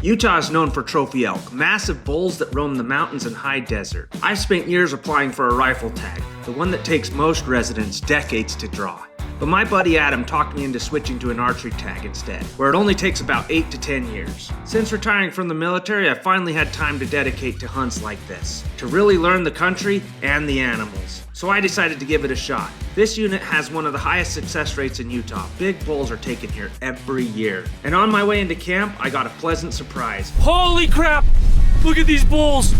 Utah is known for trophy elk, massive bulls that roam the mountains and high desert. I've spent years applying for a rifle tag, the one that takes most residents decades to draw. But my buddy Adam talked me into switching to an archery tag instead, where it only takes about 8 to 10 years. Since retiring from the military, I finally had time to dedicate to hunts like this, to really learn the country and the animals. So I decided to give it a shot. This unit has one of the highest success rates in Utah. Big bulls are taken here every year. And on my way into camp, I got a pleasant surprise. Holy crap! Look at these bulls!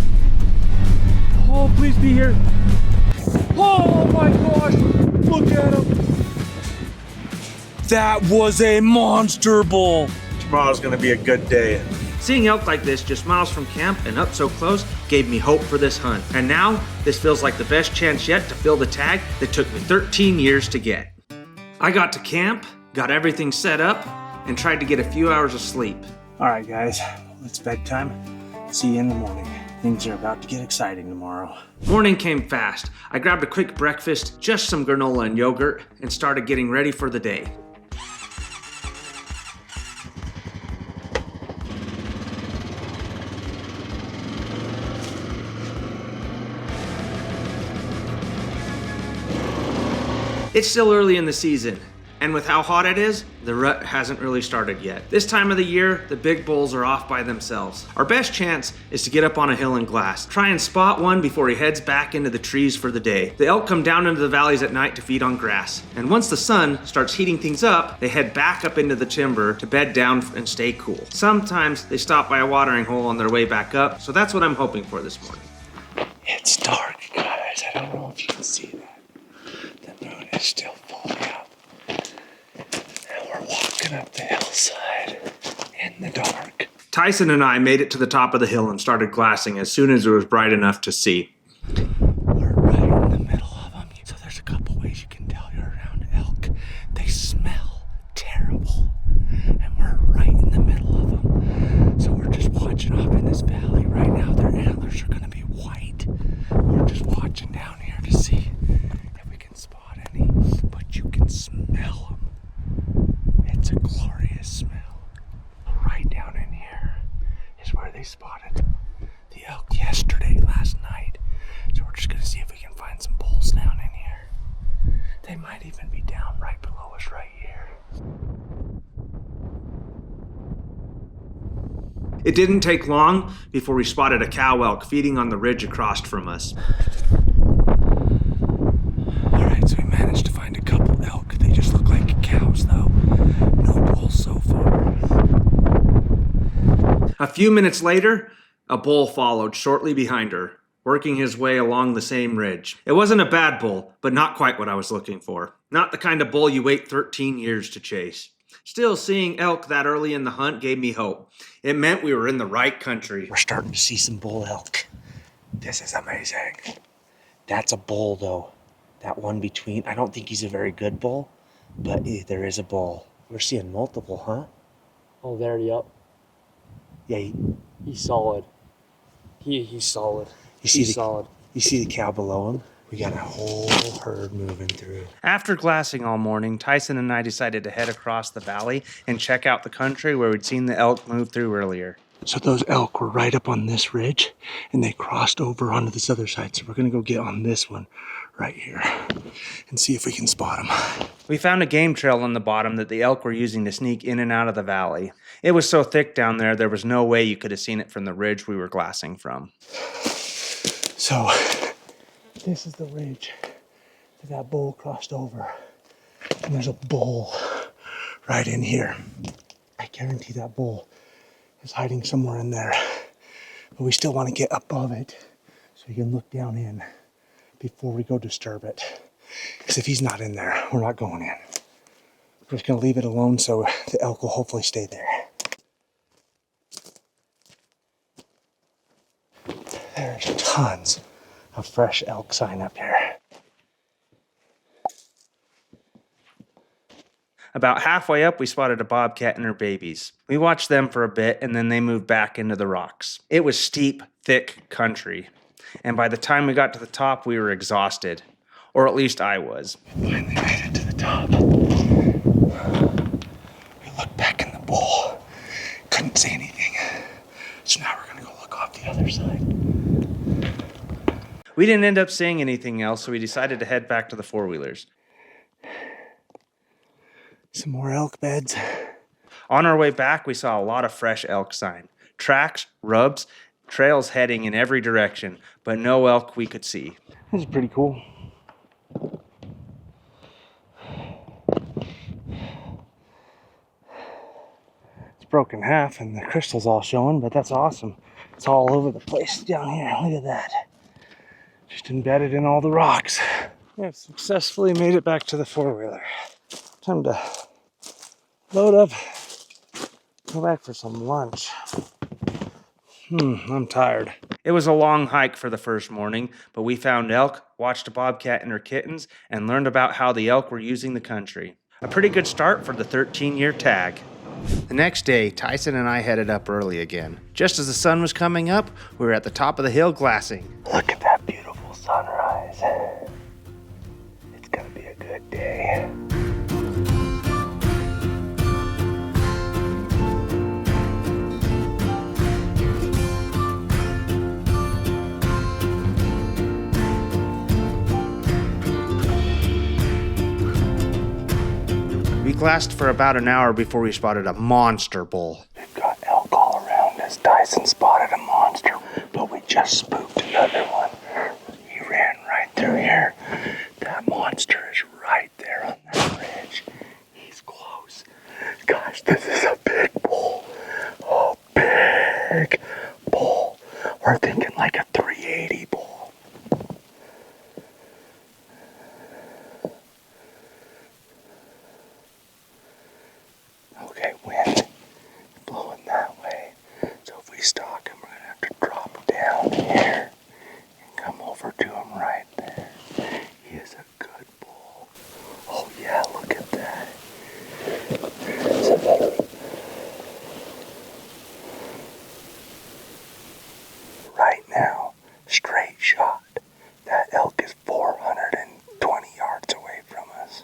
Oh, please be here. Oh my gosh! Look at them! That was a monster bull! Tomorrow's gonna be a good day. Seeing elk like this just miles from camp and up so close gave me hope for this hunt. And now, this feels like the best chance yet to fill the tag that took me 13 years to get. I got to camp, got everything set up, and tried to get a few hours of sleep. All right, guys, it's bedtime. See you in the morning. Things are about to get exciting tomorrow. Morning came fast. I grabbed a quick breakfast, just some granola and yogurt, and started getting ready for the day. It's still early in the season, and with how hot it is, the rut hasn't really started yet. This time of the year, the big bulls are off by themselves. Our best chance is to get up on a hill and glass. Try and spot one before he heads back into the trees for the day. The elk come down into the valleys at night to feed on grass, and once the sun starts heating things up, they head back up into the timber to bed down and stay cool. Sometimes they stop by a watering hole on their way back up, so that's what I'm hoping for this morning. It's dark, guys. I don't know if you can see that. The moon is still fully up. And we're walking up the hillside in the dark. Tyson and I made it to the top of the hill and started glassing as soon as it was bright enough to see. We're right in the middle of them. So there's a couple ways you can tell you're around elk. They smell terrible. And we're right in the middle of them. So we're just watching off in this valley right now. Their antlers are going to be white. We're just watching down here to see if we can spot any. But you can smell them. It's a glorious smell. Right down in here is where they spotted the elk last night. So we're just gonna see if we can find some bulls down in here. They might even be down right below us right here. It didn't take long before we spotted a cow elk feeding on the ridge across from us. Alright, so we managed to find a couple elk. They just look like cows though. No bulls so far. A few minutes later, a bull followed shortly behind her, working his way along the same ridge. It wasn't a bad bull, but not quite what I was looking for. Not the kind of bull you wait 13 years to chase. Still, seeing elk that early in the hunt gave me hope. It meant we were in the right country. We're starting to see some bull elk. This is amazing. That's a bull though. That one between, I don't think he's a very good bull, but there is a bull. We're seeing multiple, huh? Oh, there, yep. Yeah, He's solid. He's solid. You see solid. You see the cow below him? We got a whole herd moving through. After glassing all morning, Tyson and I decided to head across the valley and check out the country where we'd seen the elk move through earlier. So those elk were right up on this ridge, and they crossed over onto this other side. So we're gonna go get on this one right here and see if we can spot them. We found a game trail on the bottom that the elk were using to sneak in and out of the valley. It was so thick down there was no way you could have seen it from the ridge we were glassing from. So this is the ridge that bull crossed over. And there's a bull right in here. I guarantee that bull is hiding somewhere in there. But we still want to get above it so we can look down in before we go disturb it. Because if he's not in there, we're not going in. We're just going to leave it alone so the elk will hopefully stay there. There's tons of fresh elk sign up here. About halfway up, we spotted a bobcat and her babies. We watched them for a bit, and then they moved back into the rocks. It was steep, thick country. And by the time we got to the top, we were exhausted. Or at least I was. We finally made it to the top. We looked back in the bowl. Couldn't see anything. We didn't end up seeing anything else, so we decided to head back to the four-wheelers. Some more elk beds. On our way back, we saw a lot of fresh elk sign. Tracks, rubs, trails heading in every direction, but no elk we could see. This is pretty cool. It's broken in half and the crystal's all showing, but that's awesome. It's all over the place down here. Look at that. Just embedded in all the rocks. I've successfully made it back to the four-wheeler. Time to load up, go back for some lunch. I'm tired. It was a long hike for the first morning, but we found elk, watched a bobcat and her kittens, and learned about how the elk were using the country. A pretty good start for the 13-year tag. The next day, Tyson and I headed up early again. Just as the sun was coming up, we were at the top of the hill glassing. Look at that beautiful sunrise. It's gonna be a good day. We glassed for about an hour before we spotted a monster bull. We've got elk all around us. Tyson spotted a monster, but we just spooked another one. He ran right through here. That monster is right there on that ridge. He's close. Gosh, this is a big bull. Oh, big bull. We're thinking like a 380 bull. Okay, wind blowing that way. So if we stalk him, we're gonna have to drop down here and come over to him right there. He is a good bull. Oh yeah, look at that. Right now, straight shot. That elk is 420 yards away from us.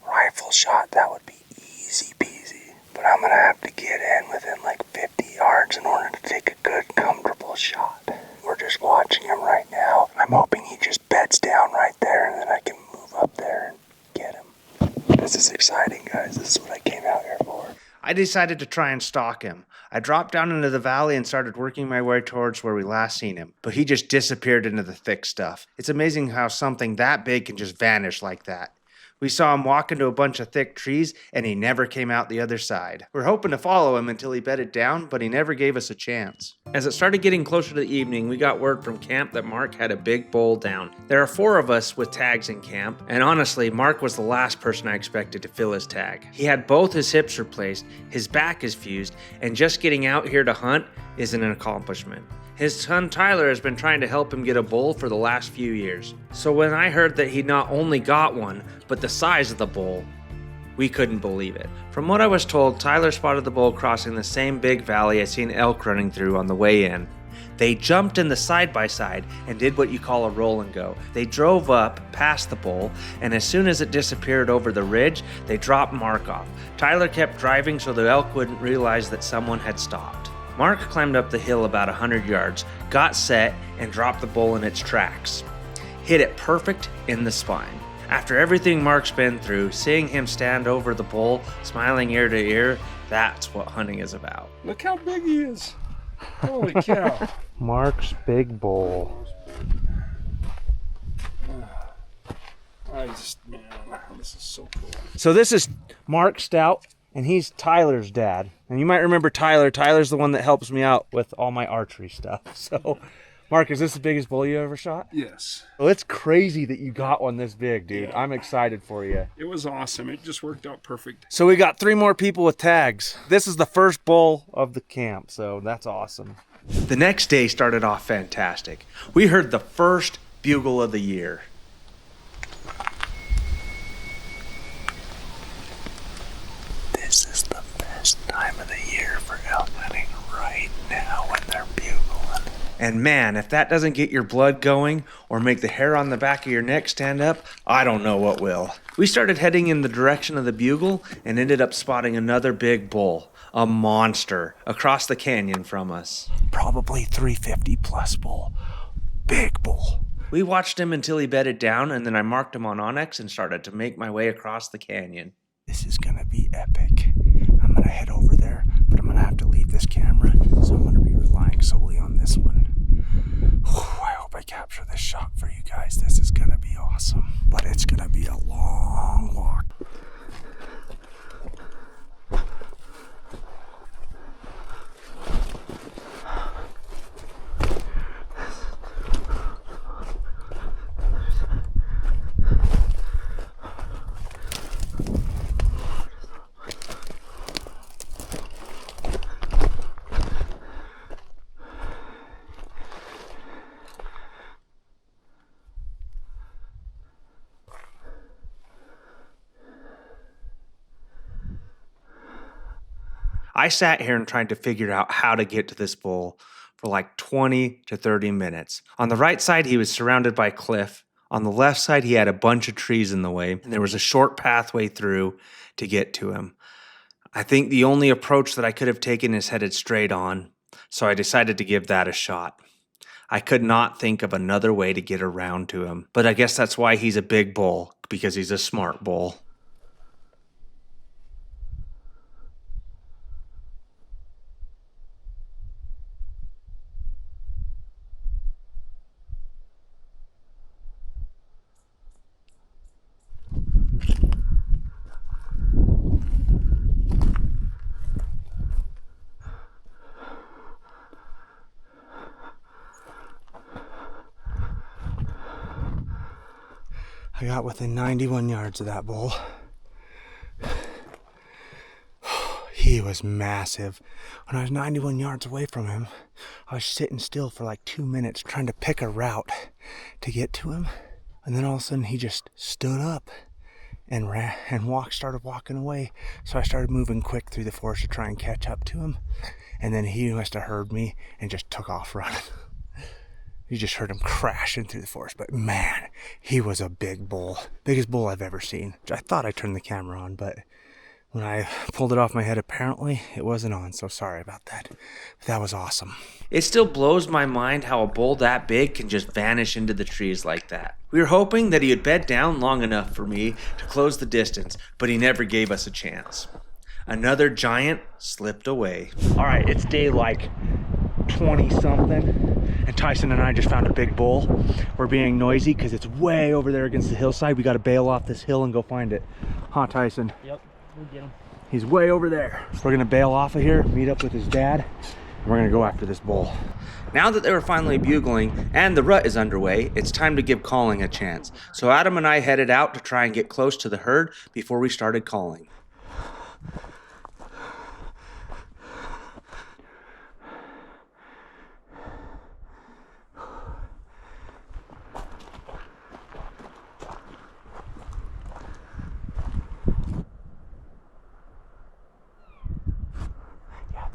Rifle shot, that would be easy peasy. But I'm gonna have to get in within like 50 yards in order to take a good, comfortable shot. We're just watching him right now. I'm hoping he just beds down right there and then I can move up there and get him. This is exciting, guys. This is what I came out here for. I decided to try and stalk him. I dropped down into the valley and started working my way towards where we last seen him, but he just disappeared into the thick stuff. It's amazing how something that big can just vanish like that. We saw him walk into a bunch of thick trees, and he never came out the other side. We're hoping to follow him until he bedded down, but he never gave us a chance. As it started getting closer to the evening, we got word from camp that Mark had a big bull down. There are 4 of us with tags in camp, and honestly, Mark was the last person I expected to fill his tag. He had both his hips replaced, his back is fused, and just getting out here to hunt is an accomplishment. His son Tyler has been trying to help him get a bull for the last few years. So when I heard that he not only got one, but the size of the bull, we couldn't believe it. From what I was told, Tyler spotted the bull crossing the same big valley I seen elk running through on the way in. They jumped in the side-by-side and did what you call a roll and go. They drove up past the bull, and as soon as it disappeared over the ridge, they dropped Mark off. Tyler kept driving so the elk wouldn't realize that someone had stopped. Mark climbed up the hill about 100 yards, got set, and dropped the bull in its tracks. Hit it perfect in the spine. After everything Mark's been through, seeing him stand over the bull, smiling ear to ear, that's what hunting is about. Look how big he is. Holy cow. Mark's big bull. Man, this is so cool. So this is Mark Stout, and he's Tyler's dad. And you might remember Tyler. Tyler's the one that helps me out with all my archery stuff. So, Mark, is this the biggest bull you ever shot? Yes. Well, it's crazy that you got one this big, dude. Yeah. I'm excited for you. It was awesome. It just worked out perfect. So we got 3 more people with tags. This is the first bull of the camp, so that's awesome. The next day started off fantastic. We heard the first bugle of the year. This is the best time of the year for elk hunting right now when they're bugling. And man, if that doesn't get your blood going or make the hair on the back of your neck stand up, I don't know what will. We started heading in the direction of the bugle and ended up spotting another big bull, a monster, across the canyon from us. Probably 350 plus bull. Big bull. We watched him until he bedded down, and then I marked him on Onyx and started to make my way across the canyon. This is gonna be epic. I'm gonna head over there, but I'm gonna have to leave this camera, so I'm gonna be relying solely on this one. Whew, I hope I capture this shot for you guys. This is gonna be awesome, but it's gonna be a long walk. I sat here and tried to figure out how to get to this bull for like 20 to 30 minutes. On the right side, he was surrounded by cliff. On the left side, he had a bunch of trees in the way, and there was a short pathway through to get to him. I think the only approach that I could have taken is headed straight on, so I decided to give that a shot. I could not think of another way to get around to him, but I guess that's why he's a big bull, because he's a smart bull. I got within 91 yards of that bull. He was massive. When I was 91 yards away from him, I was sitting still for like 2 minutes trying to pick a route to get to him. And then all of a sudden he just stood up and ran and started walking away. So I started moving quick through the forest to try and catch up to him. And then he must have heard me and just took off running. You just heard him crashing through the forest, but man, he was a big bull. Biggest bull I've ever seen. I thought I turned the camera on, but when I pulled it off my head, apparently it wasn't on, so sorry about that. But that was awesome. It still blows my mind how a bull that big can just vanish into the trees like that. We were hoping that he would bed down long enough for me to close the distance, but he never gave us a chance. Another giant slipped away. All right, it's day like 20-something. And Tyson and I just found a big bull. We're being noisy because it's way over there against the hillside. We got to bail off this hill and go find it. Huh, Tyson? Yep, we'll get him. He's way over there. We're gonna bail off of here, meet up with his dad, and we're gonna go after this bull. Now that they were finally bugling and the rut is underway, it's time to give calling a chance. So Adam and I headed out to try and get close to the herd before we started calling.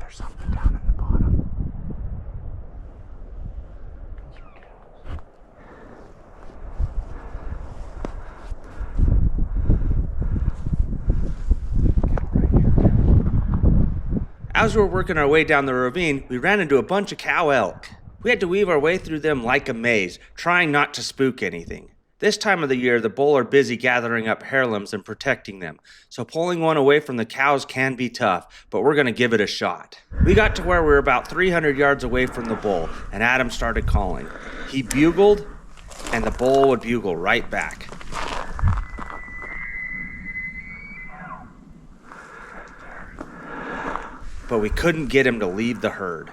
Something down in the bottom. As we were working our way down the ravine, we ran into a bunch of cow elk. We had to weave our way through them like a maze, trying not to spook anything. This time of the year, the bull are busy gathering up hairlimbs and protecting them, so pulling one away from the cows can be tough, but we're going to give it a shot. We got to where we were about 300 yards away from the bull, and Adam started calling. He bugled, and the bull would bugle right back. But we couldn't get him to leave the herd.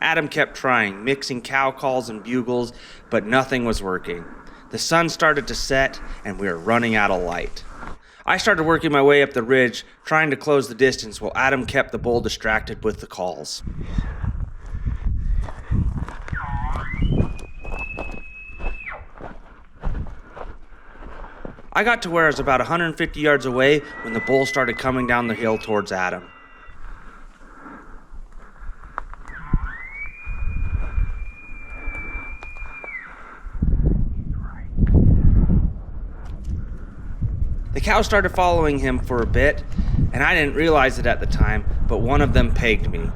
Adam kept trying, mixing cow calls and bugles, but nothing was working. The sun started to set, and we were running out of light. I started working my way up the ridge, trying to close the distance, while Adam kept the bull distracted with the calls. I got to where I was about 150 yards away when the bull started coming down the hill towards Adam. The cows started following him for a bit, and I didn't realize it at the time, but one of them pegged me.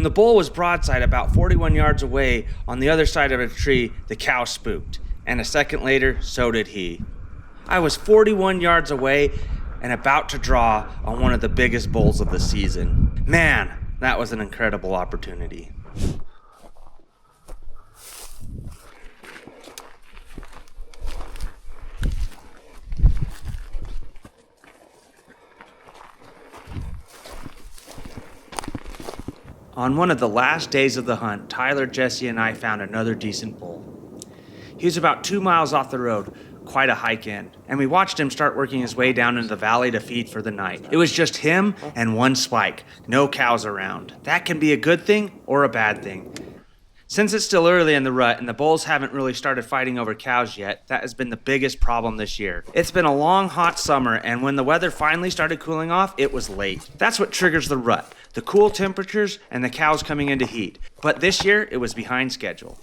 When the bull was broadside about 41 yards away on the other side of a tree, the cow spooked, and a second later, so did he. I was 41 yards away and about to draw on one of the biggest bulls of the season. Man, that was an incredible opportunity. On one of the last days of the hunt, Tyler, Jesse, and I found another decent bull. He was about 2 miles off the road, quite a hike in, and we watched him start working his way down into the valley to feed for the night. It was just him and one spike, no cows around. That can be a good thing or a bad thing. Since it's still early in the rut and the bulls haven't really started fighting over cows yet, that has been the biggest problem this year. It's been a long, hot summer, and when the weather finally started cooling off, it was late. That's what triggers the rut, the cool temperatures and the cows coming into heat. But this year, it was behind schedule.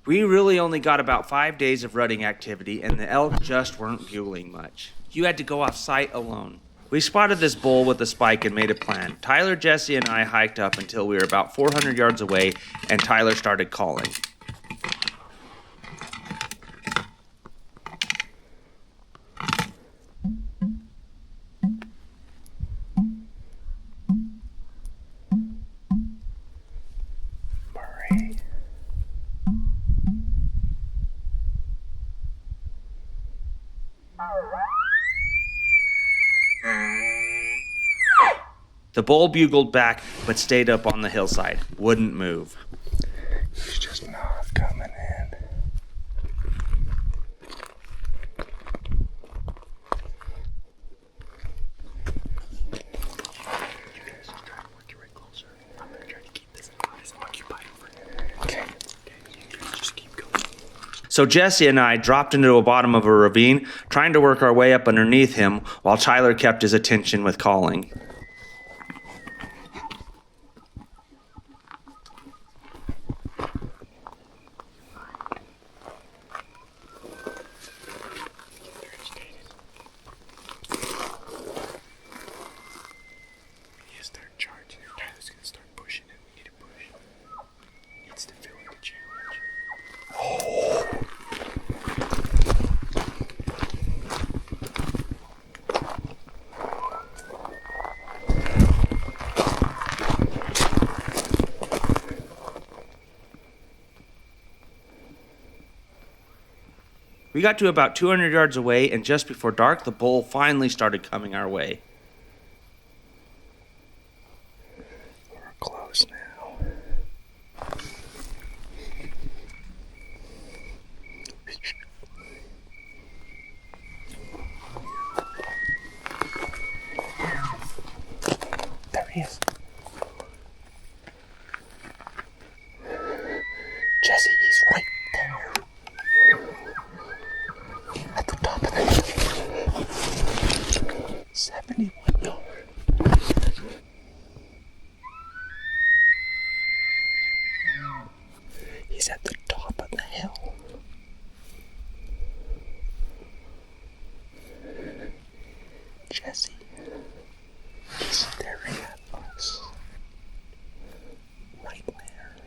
We really only got about 5 days of rutting activity, and the elk just weren't bugling much. You had to go off site alone. We spotted this bull with a spike and made a plan. Tyler, Jesse, and I hiked up until we were about 400 yards away, and Tyler started calling. The bull bugled back, but stayed up on the hillside, wouldn't move. He's just not coming in. You guys just try to work your way closer. I'm going to try to keep this nice and occupied over here. Okay. You guys just keep going. So Jesse and I dropped into the bottom of a ravine, trying to work our way up underneath him, while Tyler kept his attention with calling. We got to about 200 yards away, and just before dark, the bull finally started coming our way. We're close now. There he is. Jesse, he's right there. At the top of the hill. 71 yards. He's at the top of the hill. Jesse is staring at us. Right there.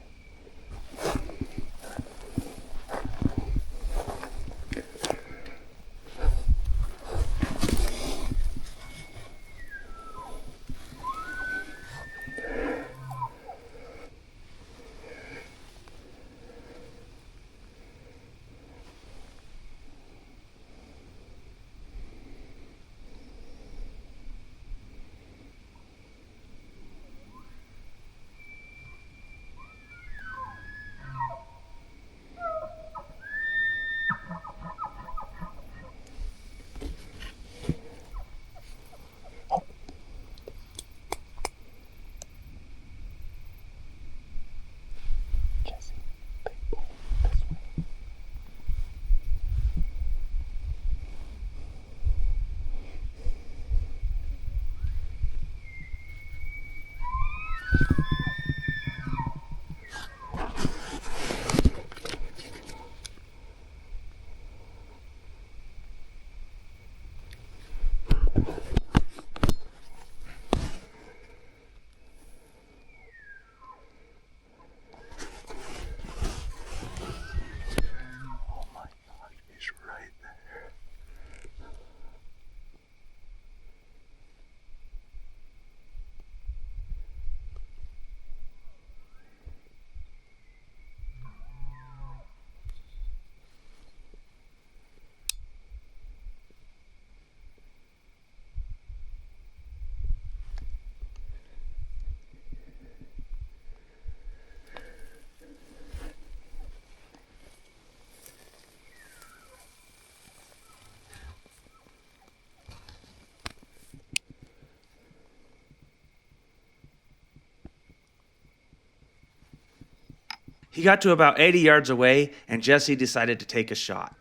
He got to about 80 yards away, and Jesse decided to take a shot.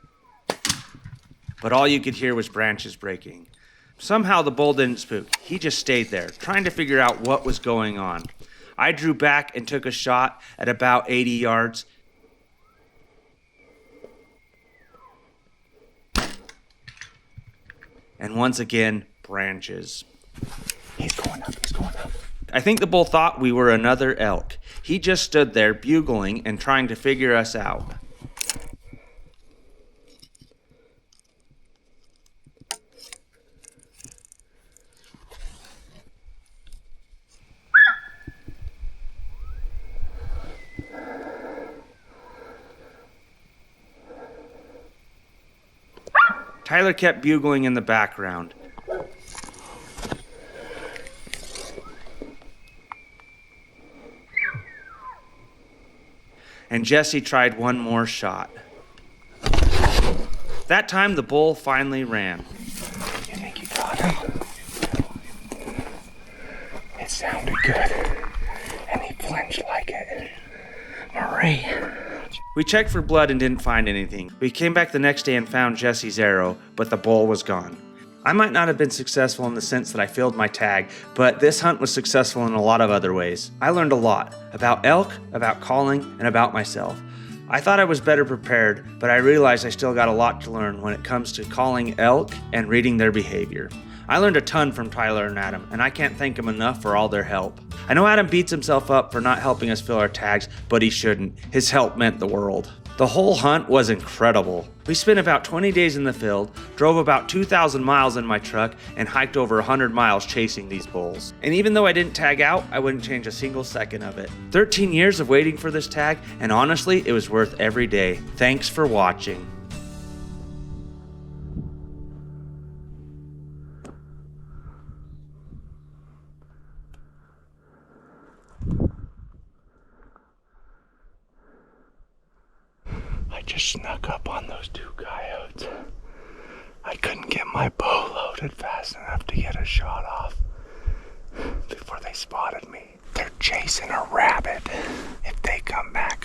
But all you could hear was branches breaking. Somehow the bull didn't spook. He just stayed there, trying to figure out what was going on. I drew back and took a shot at about 80 yards. And once again, branches. He's going up, he's going up. I think the bull thought we were another elk. He just stood there bugling and trying to figure us out. Tyler kept bugling in the background. And Jesse tried one more shot. That time the bull finally ran. You think you got him? It sounded good. And he flinched like it. Marie. We checked for blood and didn't find anything. We came back the next day and found Jesse's arrow, but the bull was gone. I might not have been successful in the sense that I filled my tag, but this hunt was successful in a lot of other ways. I learned a lot about elk, about calling, and about myself. I thought I was better prepared, but I realized I still got a lot to learn when it comes to calling elk and reading their behavior. I learned a ton from Tyler and Adam, and I can't thank them enough for all their help. I know Adam beats himself up for not helping us fill our tags, but he shouldn't. His help meant the world. The whole hunt was incredible. We spent about 20 days in the field, drove about 2,000 miles in my truck, and hiked over 100 miles chasing these bulls. And even though I didn't tag out, I wouldn't change a single second of it. 13 years of waiting for this tag, and honestly, it was worth every day. Thanks for watching. I just snuck up on those two coyotes. I couldn't get my bow loaded fast enough to get a shot off before they spotted me. They're chasing a rabbit. If they come back,